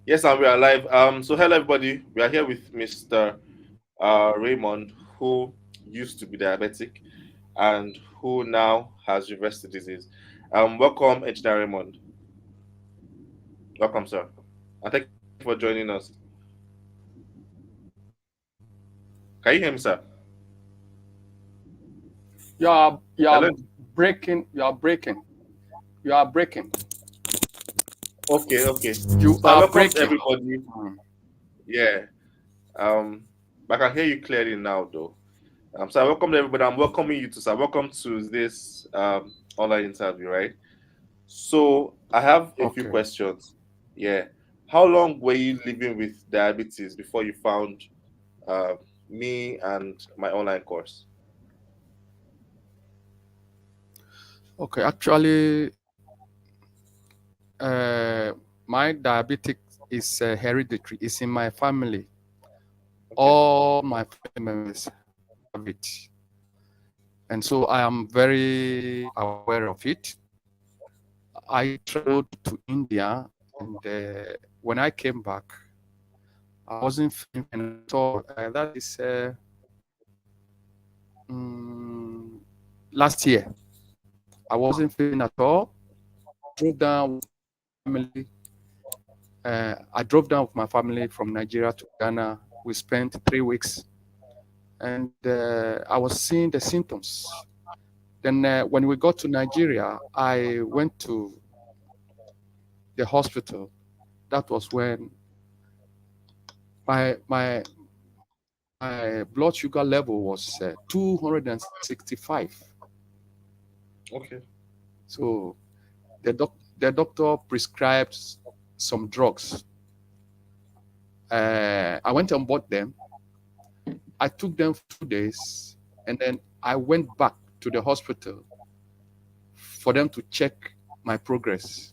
Yes, and we are live. So hello everybody. We are here with Mr. Raymond, who used to be diabetic and who now has reversed the disease. Welcome, Engineer Raymond. Welcome, sir. And thank you for joining us. Can you hear me, sir? You Hello. are breaking. You are breaking. You are breaking. Okay. You So I are welcome breaking. everybody. Mm. Yeah. Um, but I can hear you clearly now, though. So I welcome everybody. I'm welcoming you to sir. Welcome to this online interview, right? So I have a few Okay. questions. Yeah. How long were you living with diabetes before you found uh, me and my online course? Okay. Actually, my diabetic is hereditary. It's in my family. Okay. All my family members have it, and so I am very aware of it. I traveled to India, and when I came back, I wasn't feeling fine at all. That is mm, last year. I wasn't feeling at all. Drove down with my family. I drove down with my family from Nigeria to Ghana. We spent 3 weeks, and I was seeing the symptoms. Then, when we got to Nigeria, I went to the hospital. That was when my my blood sugar level was 265. Okay. So the doctor prescribed some drugs. I went and bought them. I took them for 2 days, and then I went back to the hospital for them to check my progress.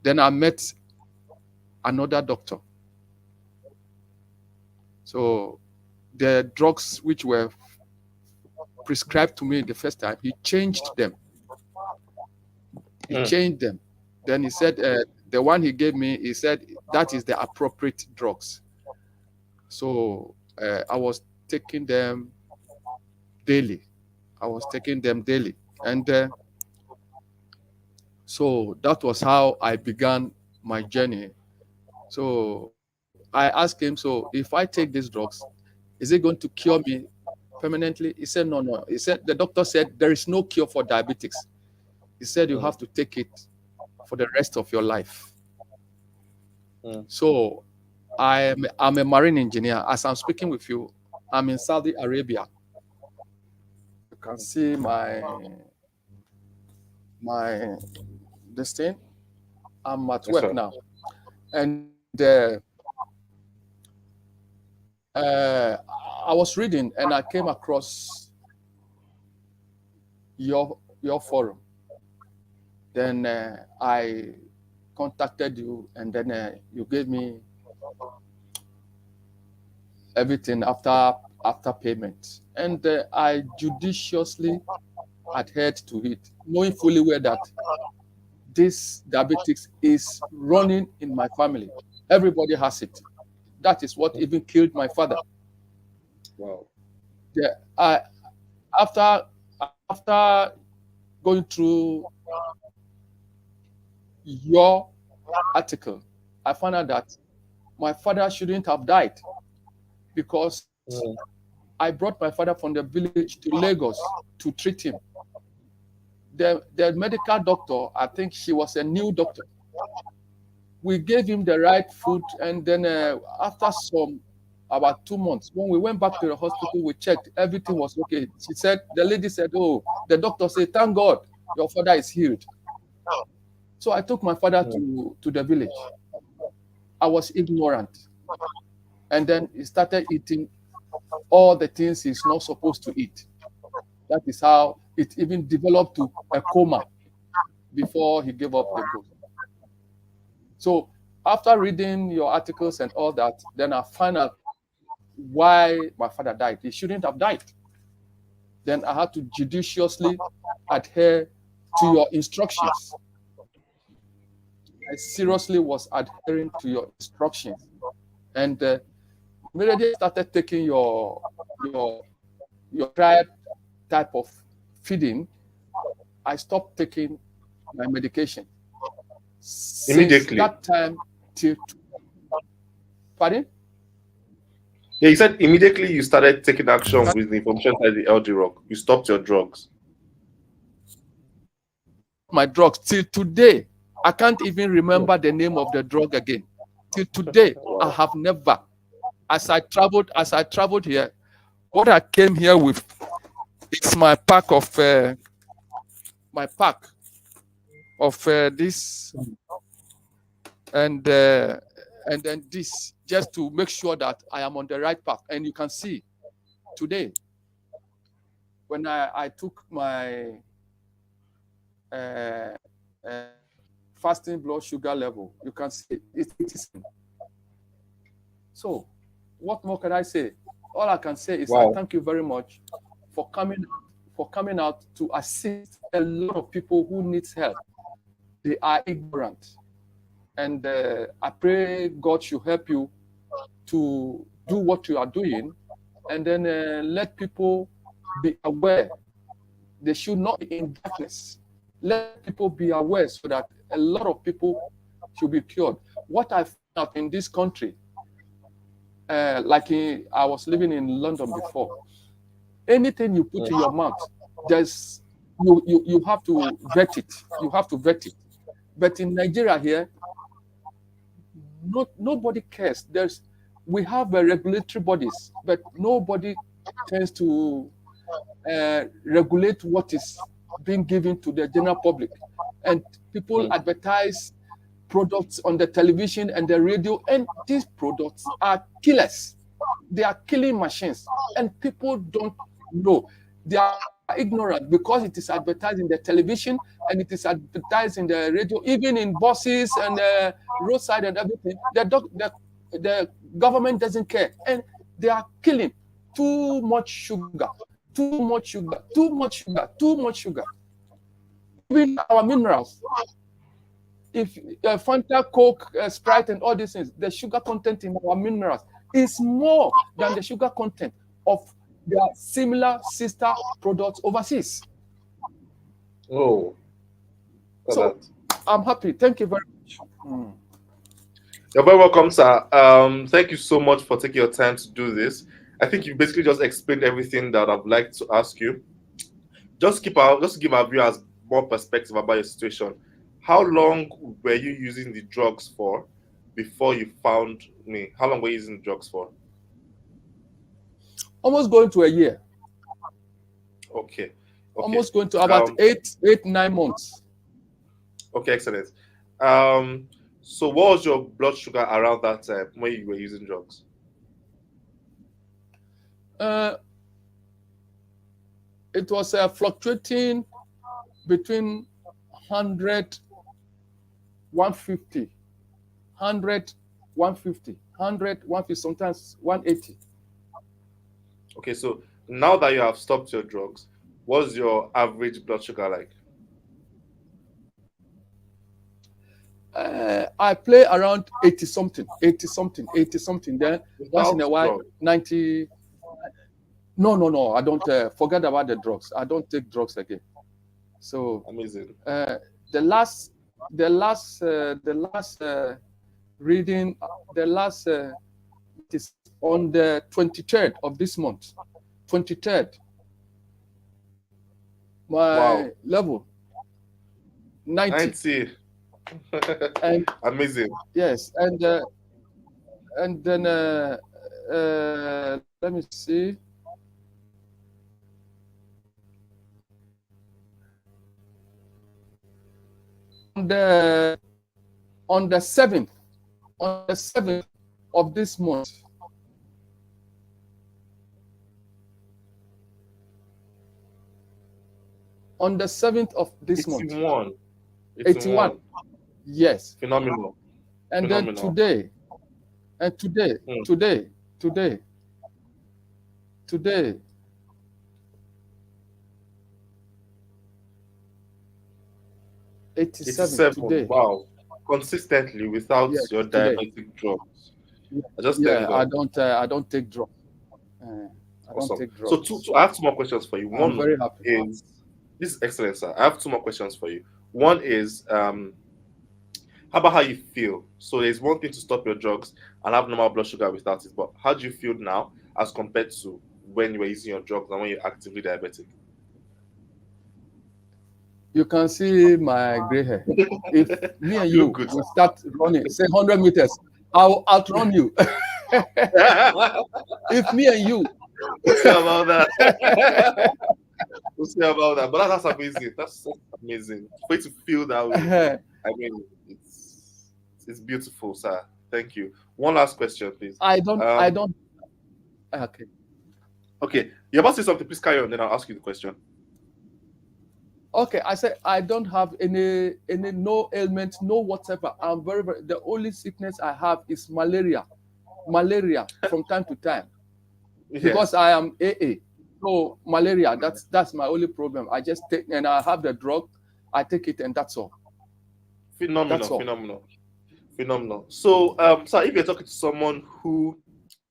Then I met another doctor. So the drugs which were prescribed to me the first time, he changed them. He Hmm. changed them. Then he said, the one he gave me, he said that is the appropriate drugs. So I was taking them daily. I was taking them daily. And so that was how I began my journey. So I asked him, so if I take these drugs, is it going to cure me permanently? He said, no, no. He said, the doctor said, there is no cure for diabetics. He said, you Hmm. have to take it for the rest of your life. Hmm. So I'm a marine engineer. As I'm speaking with you, I'm in Saudi Arabia. You can see my this thing. I'm at Yes, work sir. now. And uh, I was reading and I came across your forum. Then I contacted you, and then you gave me everything after payment, and I judiciously adhered to it, knowing fully well that this diabetics is running in my family. Everybody has it. That is what even killed my father. Wow. The, I, after going through your article, I found out that my father shouldn't have died because Hmm. I brought my father from the village to Lagos to treat him. The medical doctor, I think she was a new doctor. We gave him the right food, and then after some about 2 months, when we went back to the hospital, we checked, everything was okay. The lady said, oh, the doctor said, thank God, your father is healed. So I took my father Hmm. to the village. I was ignorant. And then he started eating all the things he's not supposed to eat. That is how it even developed to a coma before he gave up the ghost. So after reading your articles and all that, then I found out why my father died. He shouldn't have died. Then I had to judiciously adhere to your instructions. I seriously was adhering to your instructions, and immediately I started taking your tried type of feeding, I stopped taking my medication. Since Immediately. that time till pardon? Yeah, you said immediately you started taking action with the information by the LD Rock. You stopped your drugs. My drugs till today. I can't even remember the name of the drug again. Till today, I Wow. have never. As I traveled here, what I came here with is my pack of this, and then this, just to make sure that I am on the right path. And you can see today, when I took my uh, uh, fasting blood sugar level, you can see it is. So, what more can I say? All I can say is I Wow. thank you very much for coming out to assist a lot of people who needs help. They are ignorant, and I pray God should help you to do what you are doing, and then let people be aware. They should not be in darkness. Let people be aware so that a lot of people should be cured. What I found out in this country, I was living in London before, anything you put in your mouth, there's you have to vet it. You have to vet it. But in Nigeria here, nobody cares. We have regulatory bodies, but nobody tends to regulate what is being given to the general public. And people advertise products on the television and the radio, and these products are killers. They are killing machines, and people don't know. They are ignorant because it is advertised in the television and it is advertised in the radio, even in buses and roadside and everything. The government doesn't care, and they are killing. Too much sugar, too much sugar, too much sugar, too much sugar. Even our minerals, if Fanta, Coke, Sprite, and all these things, the sugar content in our minerals is more than the sugar content of their similar sister products overseas. Oh, so I'm happy. Thank you very much. You're very welcome, sir. Thank you so much for taking your time to do this. I think you basically just explained everything that I'd like to ask you. Just to give our viewers more perspective about your situation. How long were you using the drugs for before you found me? How long were you using the drugs for? Almost going to a year. Okay. Almost going to about 9 months. Okay, excellent. So what was your blood sugar around that time when you were using drugs? It was fluctuating between 100, 150, 100, 150, 100, 150, sometimes 180. Okay, so now that you have stopped your drugs, what's your average blood sugar like? I play around 80 something. Then once in a while, 90. No. I don't forget about the drugs. I don't take drugs again. So amazing. The last reading, it is on the 23rd of this month. 23rd. My level 90. And amazing. Yes, and then let me see. On the 7th of this month, on the 7th of this month, 81. Yes. Phenomenal. And then today, today, 87 today. Wow. consistently without Yes, your today. diabetic drugs? I just Yeah, thank God. I don't take drugs. I don't Awesome. take So, drugs. I have two more questions for you. I'm One very happy. is this is excellent, sir. I have two more questions for you. One is how about how you feel? So there's one thing to stop your drugs and have normal blood sugar without it, but how do you feel now as compared to when you were using your drugs and when you're actively diabetic? You can see my gray hair. If me and You look you good, will start running, say 100 meters, I will outrun you. sir. If me and you, We'll see about that. We'll see about that. But that's amazing. That's amazing. For you to feel that way. I mean, it's beautiful, sir. Thank you. One last question, please. I don't. Okay. Okay, you're about to say something. Please carry on. Then I'll ask you the question. Okay, I said I don't have any no ailment, no whatever. I'm very. The only sickness I have is malaria from time to time because Yes, I am AA. So malaria, that's my only problem. I just take and I have the drug, I take it and that's all. That's phenomenal, all. phenomenal, phenomenal. So, sir, if you're talking to someone who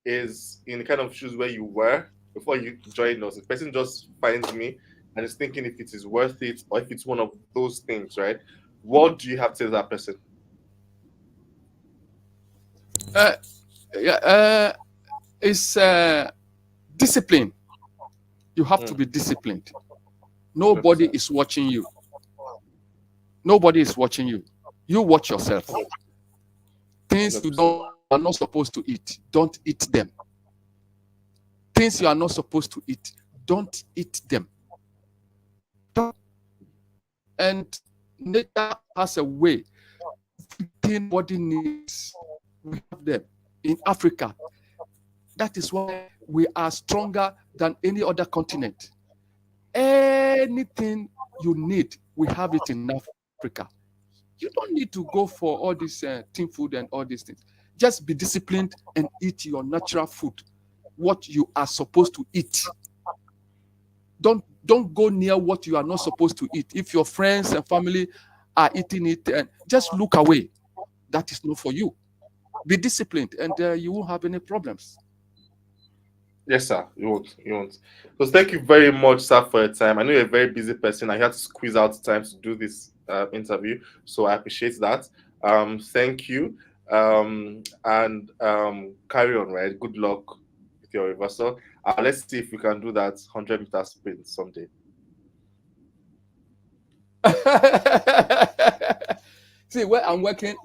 is in the kind of shoes where you were before you joined us, the person just finds me and is thinking if it is worth it or if it's one of those things, right? What do you have to tell that person? Uh, yeah, it's discipline. You have to be disciplined. Nobody 100%. is watching you. Nobody is watching you. You watch yourself. Things you 100%. are not supposed to eat, don't eat them. Things you are not supposed to eat, don't eat them. And nature has a way. Everything body needs, we have them in Africa. That is why we are stronger than any other continent. Anything you need, we have it in Africa. You don't need to go for all this team food and all these things. Just be disciplined and eat your natural food, what you are supposed to eat. Don't go near what you are not supposed to eat. If your friends and family are eating it, and just look away. That is not for you. Be disciplined, and you won't have any problems. Yes, sir. You won't. You won't. So thank you very much, sir, for your time. I know you're a very busy person. I had to squeeze out time to do this interview, so I appreciate that. Thank you. And carry on, right? Good luck with your reversal. Let's see if we can do that 100-meter sprint someday. See where I'm working,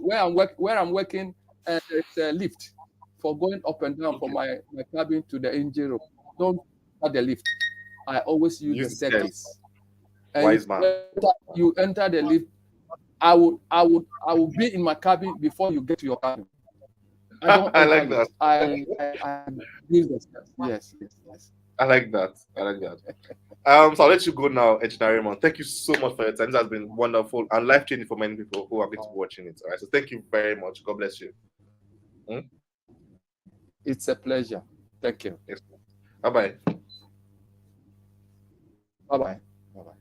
and there's a lift for going up and down from my cabin to the engine room. Don't cut the lift. I always use the Use the stairs. staircase. And Wise man. you enter the lift. I will be in my cabin before you get to your cabin. I don't I enter like lift. that. I use the stairs. Yes. I like that. I like that. So I'll let you go now, Engineer Raymond. Thank you so much for your time. This has been wonderful and life changing for many people who are going to be watching it. All right. So thank you very much. God bless you. It's a pleasure. Thank you. Yes. Bye bye. Bye bye. Bye bye.